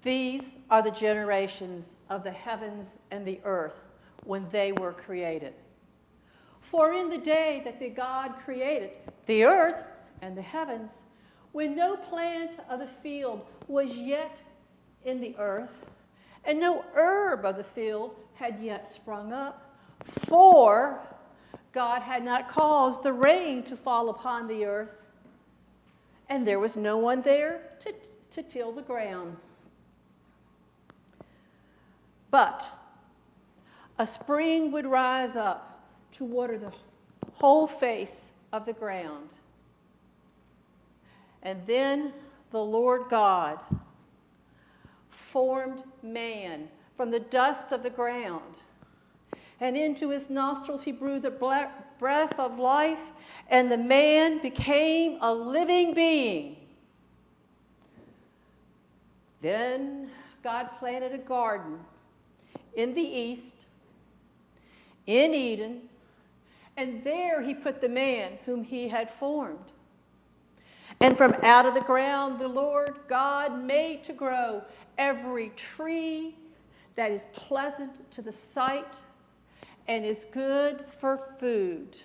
These are the generations of the heavens and the earth when they were created. For in the day that the God created the earth and the heavens, when no plant of the field was yet in the earth, and no herb of the field had yet sprung up, for God had not caused the rain to fall upon the earth, and there was no one there to till the ground. But a spring would rise up to water the whole face of the ground. And then the Lord God formed man from the dust of the ground, and into his nostrils he blew the breath of life, and the man became a living being. Then God planted a garden in the east, in Eden, and there he put the man whom he had formed. And from out of the ground the Lord God made to grow every tree that is pleasant to the sight and is good for food.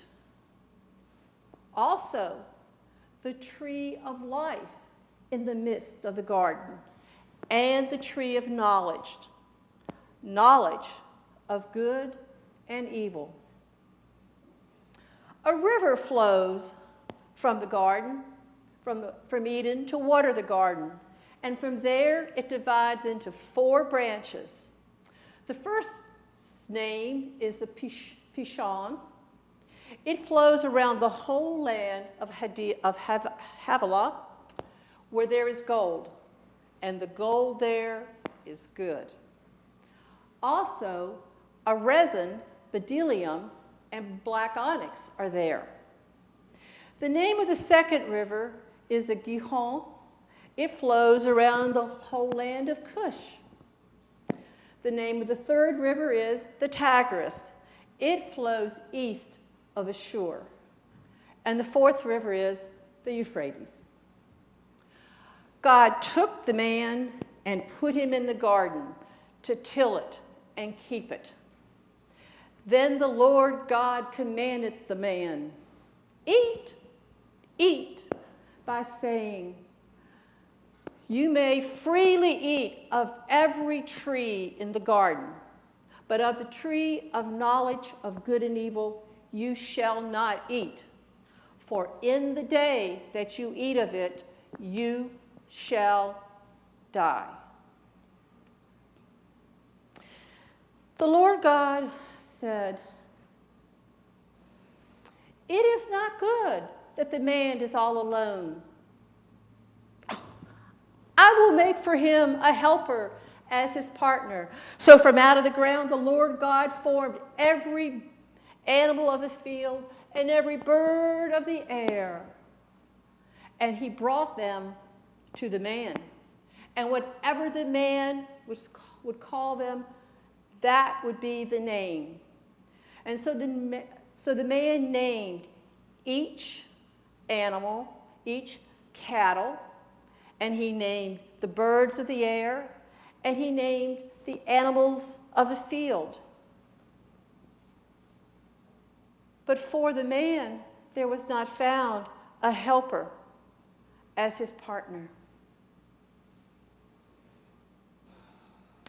Also, the tree of life in the midst of the garden, and the tree of knowledge of good and evil. A river flows from the garden, from Eden to water the garden, and from there it divides into 4 branches. The first name is the Pishon. It flows around the whole land of Havilah, where there is gold, and the gold there is good. Also, a resin, bdellium, and black onyx are there. The name of the second river is the Gihon. It flows around the whole land of Cush. The name of the third river is the Tigris. It flows east of Ashur. And the fourth river is the Euphrates. God took the man and put him in the garden to till it and keep it. Then the Lord God commanded the man, "Eat, eat," by saying, "You may freely eat of every tree in the garden, but of the tree of knowledge of good and evil you shall not eat. For in the day that you eat of it, you shall die." The Lord God said, "It is not good that the man is all alone. I will make for him a helper as his partner." So from out of the ground the Lord God formed every animal of the field and every bird of the air, and he brought them to the man. And whatever the man would call them, that would be the name. And so the man named each animal, each cattle, and he named the birds of the air, and he named the animals of the field. But for the man there was not found a helper as his partner.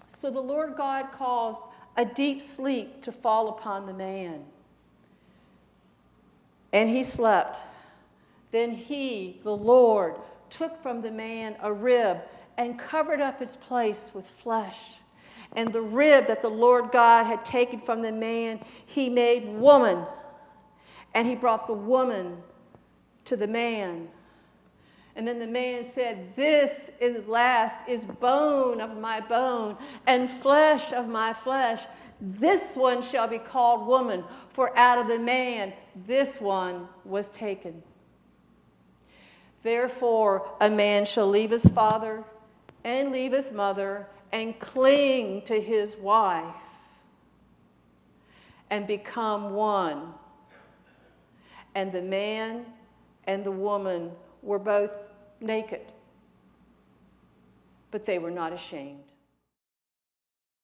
So the Lord God caused a deep sleep to fall upon the man, and he slept. Then he, the Lord, took from the man a rib and covered up its place with flesh. And the rib that the Lord God had taken from the man, he made woman. And he brought the woman to the man. And then the man said, "This is bone of my bone and flesh of my flesh. This one shall be called woman, for out of the man this one was taken." Therefore, a man shall leave his father and leave his mother and cling to his wife and become one. And the man and the woman were both naked, but they were not ashamed.